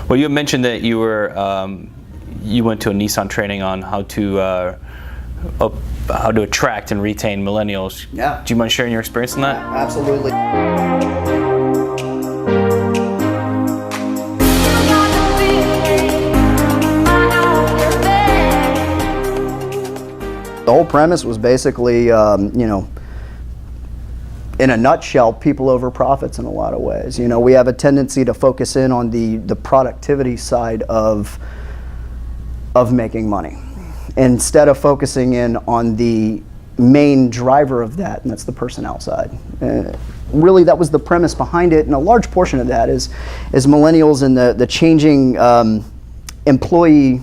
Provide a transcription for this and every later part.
Well, you mentioned that you were you went to a Nissan training on how to attract and retain millennials. Yeah. Do you mind sharing your experience in that? Absolutely. The whole premise was basically, in a nutshell, people over profits in a lot of ways. You know, we have a tendency to focus in on the productivity side of making money, instead of focusing in on the main driver of that, and that's the personnel side. Really, that was the premise behind it, and a large portion of that is millennials and the changing employee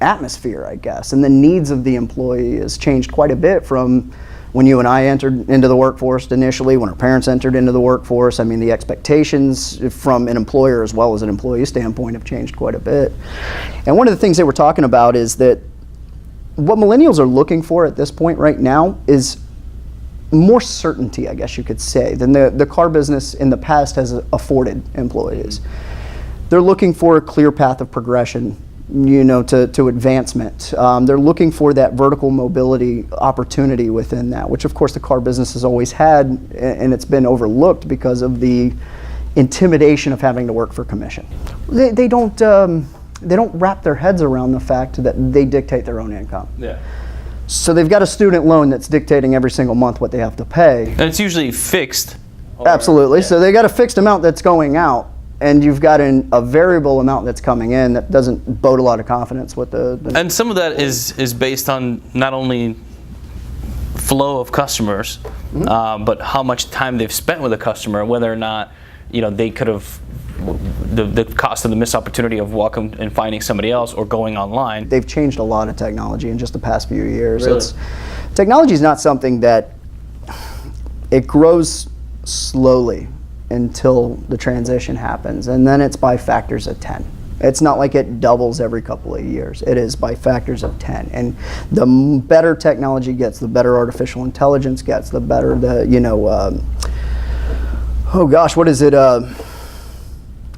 atmosphere, I guess, and the needs of the employee has changed quite a bit from when you and I entered into the workforce initially, when our parents entered into the workforce. I mean, the expectations from an employer as well as an employee standpoint have changed quite a bit. And one of the things they were talking about is that what millennials are looking for at this point right now is more certainty, I guess you could say, than the car business in the past has afforded employees. They're looking for a clear path of progression, you know, to advancement. They're looking for that vertical mobility opportunity within that, which of course the car business has always had, and it's been overlooked because of the intimidation of having to work for commission. They don't wrap their heads around the fact that they dictate their own income. Yeah. So they've got a student loan that's dictating every single month what they have to pay. And it's usually fixed. Absolutely. Yeah. So they got a fixed amount that's going out, and you've got a variable amount that's coming in that doesn't bode a lot of confidence with the and some of that is based on not only flow of customers, but how much time they've spent with a customer, whether or not, you know, they could have the cost of the missed opportunity of walking and finding somebody else or going online. They've changed a lot of technology in just the past few years. Really? Technology is not something that it grows slowly until the transition happens, and then it's by factors of 10. It's not like it doubles every couple of years. It is by factors of 10. And the better technology gets, the better artificial intelligence gets, the better the, oh gosh, what is it?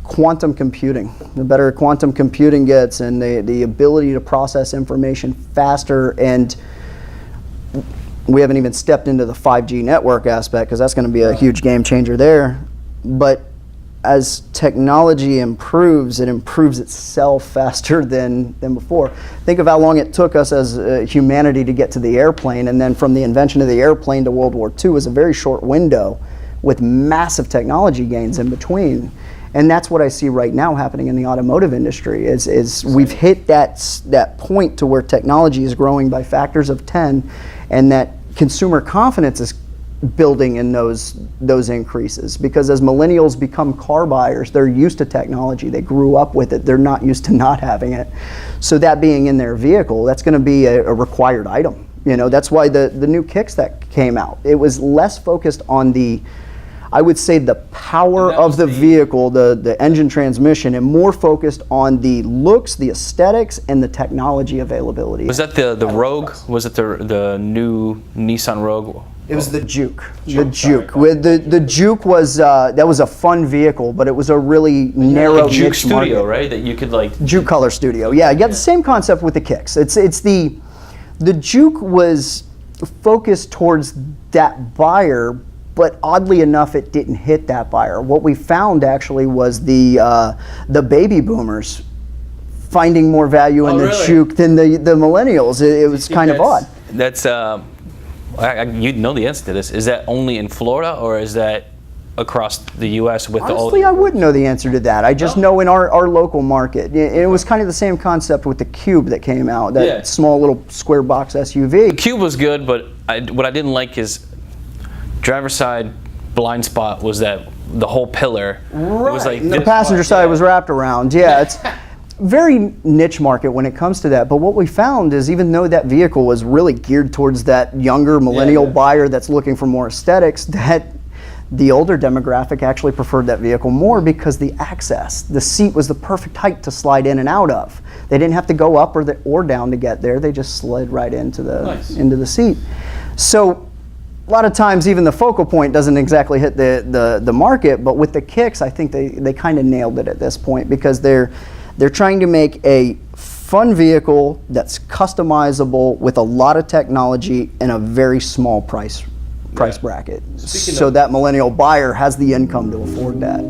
Quantum computing. The better quantum computing gets, and the ability to process information faster, and we haven't even stepped into the 5G network aspect, because that's going to be a huge game changer there. But as technology improves, it improves itself faster than before. Think of how long it took us as humanity to get to the airplane, and then from the invention of the airplane to World War II was a very short window with massive technology gains in between. And that's what I see right now happening in the automotive industry is we've hit that point to where technology is growing by factors of 10, and that consumer confidence is building in those increases, because as millennials become car buyers, they're used to technology. They grew up with it. They're not used to not having it. So that being in their vehicle, that's going to be a required item. You know, that's why the new kicks that came out, it was less focused on I would say the power of the vehicle, the engine transmission, and more focused on the looks, the aesthetics, and the technology availability. Was that the Rogue? Was it the new Nissan Rogue? It was the Juke. The Juke. The Juke was that was a fun vehicle, but it was a really narrow Juke niche Studio, market. right? That you could like. Juke Color Studio. Yeah, you got the same concept with the kicks. It's the Juke was focused towards that buyer, but oddly enough, it didn't hit that buyer. What we found actually was the baby boomers finding more value in the Juke than the millennials. It was kind of odd. That's you'd know the answer to this. Is that only in Florida, or is that across the U.S. with Honestly, I wouldn't know the answer to that. I just know in our local market. It was kind of the same concept with the Cube that came out, that small little square box SUV. The Cube was good, but what I didn't like is driver's side blind spot was that the whole pillar was like the passenger side was wrapped around. Yeah, it's very niche market when it comes to that. But what we found is, even though that vehicle was really geared towards that younger millennial buyer that's looking for more aesthetics, that the older demographic actually preferred that vehicle more, because the access, the seat was the perfect height to slide in and out of. They didn't have to go up or down to get there. They just slid right into the seat. So a lot of times even the focal point doesn't exactly hit the market, but with the kicks, I think they kind of nailed it at this point, because They're trying to make a fun vehicle that's customizable with a lot of technology in a very small price bracket, so that millennial buyer has the income to afford that.